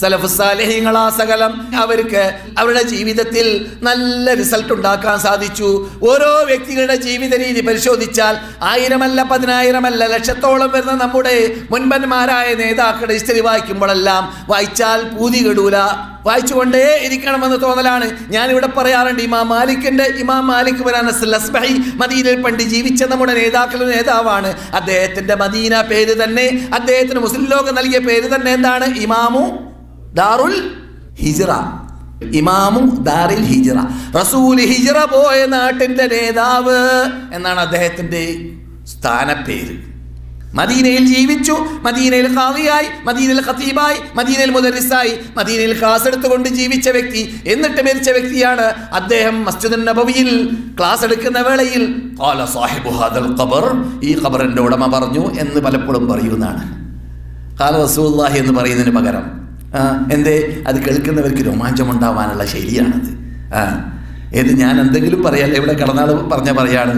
സലഫ് സാലിഹീങ്ങൾ ആ സകലം അവർക്ക് അവരുടെ ജീവിതത്തിൽ നല്ല റിസൾട്ട് ഉണ്ടാക്കാൻ സാധിച്ചു. ഓരോ വ്യക്തികളുടെ ജീവിത രീതി പരിശോധിച്ചാൽ 1000 10,000 ലക്ഷത്തോളം വരുന്ന നമ്മുടെ മുൻപന്മാരായ നേതാക്കളുടെ ഹിസ്റ്ററി വായിക്കുമ്പോഴെല്ലാം വായിച്ചാൽ പൂതി കെടൂല, വായിച്ചുകൊണ്ടേ ഇരിക്കണമെന്ന് തോന്നലാണ്. ഞാനിവിടെ പറയാറുണ്ട്, ഇമാം മാലിക് ഇബ്നു അനസ് അസ്ബഹി മദീനയിൽ പണ്ട് ജീവിച്ച നമ്മുടെ നേതാക്കളുടെ നേതാവാണ്. അദ്ദേഹത്തിൻ്റെ മദീന പേര് തന്നെ, അദ്ദേഹത്തിന് മുസ്ലിം ലോകം നൽകിയ പേര് തന്നെ എന്താണ്? ഇമാമു ദാറുൽ ഹിജ്റ. ഇമാമു ദാറുൽ ഹിജ്റ, റസൂൽ ഹിജ്റ പോയ നാട്ടിൻ്റെ നേതാവ് എന്നാണ് അദ്ദേഹത്തിൻ്റെ സ്ഥാനപ്പേര്. മദീനയിൽ ജീവിച്ചു, മദീനയിൽ ഖാദിയായി, മദീനയിൽ ഖതീബായി, മദീനയിൽ മുദരിസായി, മദീനയിൽ ക്ലാസ് എടുത്തുകൊണ്ട് ജീവിച്ച വ്യക്തി, എന്നിട്ട് മരിച്ച വ്യക്തിയാണ് അദ്ദേഹം. മസ്ജിദുൻ നബവിയിൽ ക്ലാസ് എടുക്കുന്ന വേളയിൽ ഖാല സാഹിബു ഹാദൽ ഖബർ, ഈ ഖബറിൻ്റെ ഉടമ പറഞ്ഞു എന്ന് പലപ്പോഴും പറയുന്നതാണ്. ഖാല റസൂലുള്ളാഹി എന്ന് പറയുന്നതിന് പകരം എന്തേ അത് കേൾക്കുന്നവർക്ക് രോമാഞ്ചമുണ്ടാവാനുള്ള ശൈലിയാണത്. ഏത് ഞാൻ എന്തെങ്കിലും പറയാല്ല, ഇവിടെ കടന്നാൾ പറയാണ്.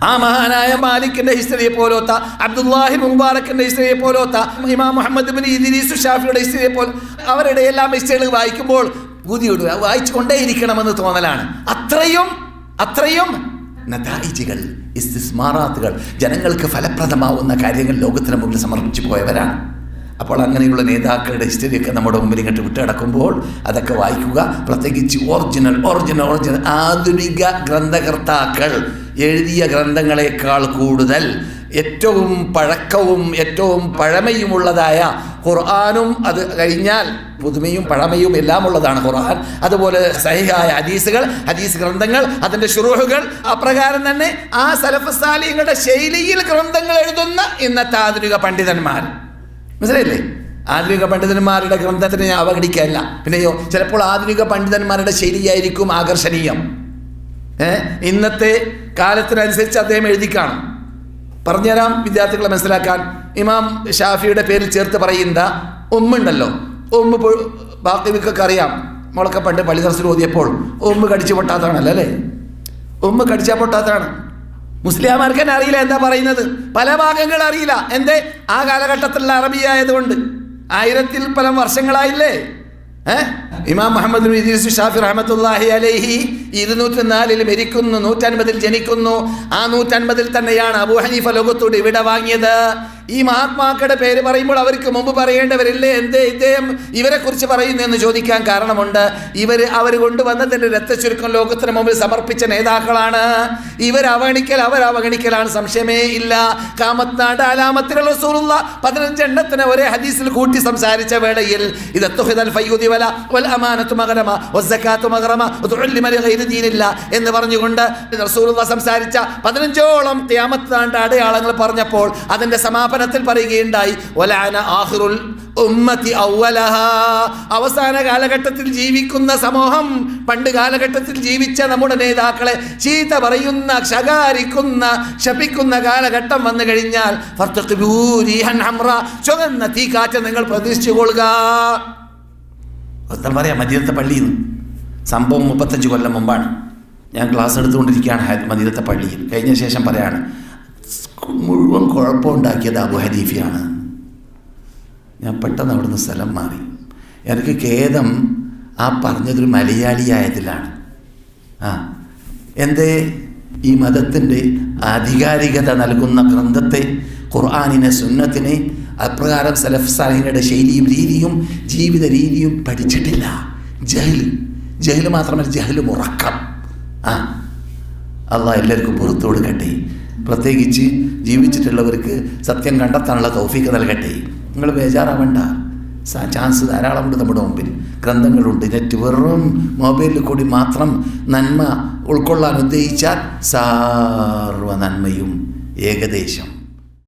ആ മഹാനായ മാലിക്കിന്റെ ഹിസ്റ്ററിയെ പോലോത്ത, അബ്ദുല്ലാഹി മുബാറക്കിന്റെ ഹിസ്റ്ററിയെ പോലോത്ത, ഇമാം മുഹമ്മദ് ഇബ്നു ഇദ്രീസ് ഷാഫിയുടെ ഹിസ്റ്ററിയെ പോലെ അവരുടെ എല്ലാം ഹിസ്റ്ററികൾ വായിക്കുമ്പോൾ ബുദ്ധിയോട് വായിച്ചു കൊണ്ടേയിരിക്കണമെന്ന് തോന്നലാണ്. അത്രയും നതായിജുകൾ, ഇസ്തിസ്മാറാത്തുകൾ, ജനങ്ങൾക്ക് ഫലപ്രദമാവുന്ന കാര്യങ്ങൾ ലോകത്തിന് മുമ്പിൽ സമർപ്പിച്ചു പോയവരാണ്. അപ്പോൾ അങ്ങനെയുള്ള നേതാക്കളുടെ ഹിസ്റ്ററിയൊക്കെ നമ്മുടെ മുമ്പിൽ ഇങ്ങോട്ട് വിട്ടടക്കുമ്പോൾ അതൊക്കെ വായിക്കുക. പ്രത്യേകിച്ച് ഒറിജിനൽ ആധുനിക ഗ്രന്ഥകർത്താക്കൾ എഴുതിയ ഗ്രന്ഥങ്ങളെക്കാൾ കൂടുതൽ ഏറ്റവും പഴക്കവും ഏറ്റവും പഴമയുമുള്ളതായ ഖുർആനും, അത് കഴിഞ്ഞാൽ പുതുമയും പഴമയും എല്ലാം ഉള്ളതാണ് ഖുർആൻ. അതുപോലെ സഹിഹായ ഹദീസ് ഗ്രന്ഥങ്ങൾ, അതിൻ്റെ ശുറൂഹുകൾ, അപ്രകാരം തന്നെ ആ സലഫ് സാലിഹീങ്ങളുടെ ശൈലിയിൽ ഗ്രന്ഥങ്ങൾ എഴുതുന്ന ഇന്നത്തെ ആധുനിക പണ്ഡിതന്മാർ, മനസ്സിലായില്ലേ? ആധുനിക പണ്ഡിതന്മാരുടെ ഗ്രന്ഥത്തിന് ഞാൻ അവഗണിക്കുകയല്ല. പിന്നെയോ ചിലപ്പോൾ ആധുനിക പണ്ഡിതന്മാരുടെ ശൈലിയായിരിക്കും ആകർഷണീയം. ഇന്നത്തെ കാലത്തിനനുസരിച്ച് അദ്ദേഹം എഴുതി കാണും. പറഞ്ഞുതരാം വിദ്യാർത്ഥികളെ മനസ്സിലാക്കാൻ. ഇമാം ഷാഫിയുടെ പേരിൽ ചേർത്ത് പറയുന്ന ഉമ്മുണ്ടല്ലോ, ഉമ്മ് ബാക്കിയൊക്കെ അറിയാം. നമ്മളൊക്കെ പണ്ട് പള്ളി ദർസിൽ ഓതിയപ്പോൾ ഉമ്മ് കടിച്ചു പൊട്ടാത്തതാണല്ലോ അല്ലേ? ഉമ്മ് കടിച്ചാൽ പൊട്ടാത്തതാണ്. മുസ്ലിംമാർക്ക് തന്നെ അറിയില്ല എന്താ പറയുന്നത്, പല ഭാഗങ്ങൾ അറിയില്ല. എന്തേ? ആ കാലഘട്ടത്തിലുള്ള അറബി ആയതുകൊണ്ട്. 1000 പരം വർഷങ്ങളായില്ലേ. ഇമാം മുഹമ്മദ് ഇബ്നു ഇദ്രീസ് ഷാഫി റഹ്മത്തുള്ളാഹി അലൈഹി 204 മരിക്കുന്നു, 150 ജനിക്കുന്നു. ആ 150 തന്നെയാണ് അബൂ ഹനീഫ ലോകത്തോട് വിട വാങ്ങിയത്. ഈ മഹാത്മാക്കളുടെ പേര് പറയുമ്പോൾ അവർക്ക് മുമ്പ് പറയേണ്ടവരില്ലേ? എന്തേ ഇദ്ദേഹം ഇവരെ കുറിച്ച് പറയുന്നു എന്ന് ചോദിക്കാൻ കാരണമുണ്ട്. അവർ കൊണ്ടുവന്നതിൻ്റെ രക്തചുരുക്കം ലോകത്തിന് മുമ്പിൽ സമർപ്പിച്ച നേതാക്കളാണ്. അവർ അവഗണിക്കലാണ്, സംശയമേ ഇല്ല. കാമത്നാട് അലാമത്തുൽ റസൂലുള്ള 15 എണ്ണത്തിന് ഒരേ ഹദീസിൽ കൂട്ടി സംസാരിച്ച വേളയിൽ ഇത് തുഹിദൽ ഫയ്യുദി വല വൽ അമാനത്തു മഗ്റമ വസ്സകാത്തു മഗ്റമ വതുഉല്ലിമ ലിഗൈരി ദീനില്ല എന്ന് പറഞ്ഞുകൊണ്ട് റസൂലുള്ള സംസാരിച്ച 15ഓളം ഖിയാമത്ത് അടയാളങ്ങൾ പറഞ്ഞപ്പോൾ അതിൻ്റെ സമാപനത്തിൽ പറയുകയുണ്ടായി, വലഅന ആഖിറുൽ ഉമ്മത്തി അവലഹ, അവസാന കാലഘട്ടത്തിൽ ജീവിക്കുന്ന സമൂഹം, പണ്ട് കാലഘട്ടത്തിൽ ജീവിച്ച നമ്മുടെ നേതാക്കളെ ചീത്ത പറയുന്ന, ശപിക്കുന്ന കാലഘട്ടം വന്നു കഴിഞ്ഞാൽ ചുവന്ന തീക്കാറ്റ് നിങ്ങൾ പ്രതീക്ഷിച്ചുകൊള്ളുക. പറയാം മദീനത്തെ പള്ളിയിൽ നിന്ന് സംഭവം 35 കൊല്ലം മുമ്പാണ്. ഞാൻ ക്ലാസ് എടുത്തുകൊണ്ടിരിക്കുകയാണ് മദീനത്തെ പള്ളിയിൽ. കഴിഞ്ഞ ശേഷം പറയാണ്, മുഴുവൻ കുഴപ്പമുണ്ടാക്കിയത് അബൂ ഹനീഫയാണ്. ഞാൻ പെട്ടെന്ന് അവിടുന്ന് സ്ഥലം മാറി. എനിക്ക് ഖേദം ആ പറഞ്ഞതൊരു മലയാളിയായതിലാണ്. എന്തേ? ഈ മതത്തിൻ്റെ ആധികാരികത നൽകുന്ന ഗ്രന്ഥത്തെ, ഖുർആനിനെ, സുന്നത്തിനെ അപ്രകാരം സലഫ് സാലിഹീങ്ങളുടെ ശൈലിയും രീതിയും ജീവിത രീതിയും പഠിച്ചിട്ടില്ല. ജഹല് മാത്രമല്ല, ജഹലും ഉറക്കം. അള്ളാഹ് എല്ലാവർക്കും പുറത്തു കൊടുക്കട്ടെ. പ്രത്യേകിച്ച് ജീവിച്ചിട്ടുള്ളവർക്ക് സത്യം കണ്ടെത്താനുള്ള തൗഫീക്ക് നൽകട്ടെ. നിങ്ങൾ ബേജാറാവണ്ട, ചാൻസ് ധാരാളമുണ്ട് നമ്മുടെ മുമ്പിൽ. ഗ്രന്ഥങ്ങളുണ്ട്. നെറ്റ് വെറും മൊബൈലിൽ കൂടി മാത്രം നന്മ ഉൾക്കൊള്ളാൻ ഉദ്ദേശിച്ചാൽ സർവ്വ നന്മയും ഏകദേശം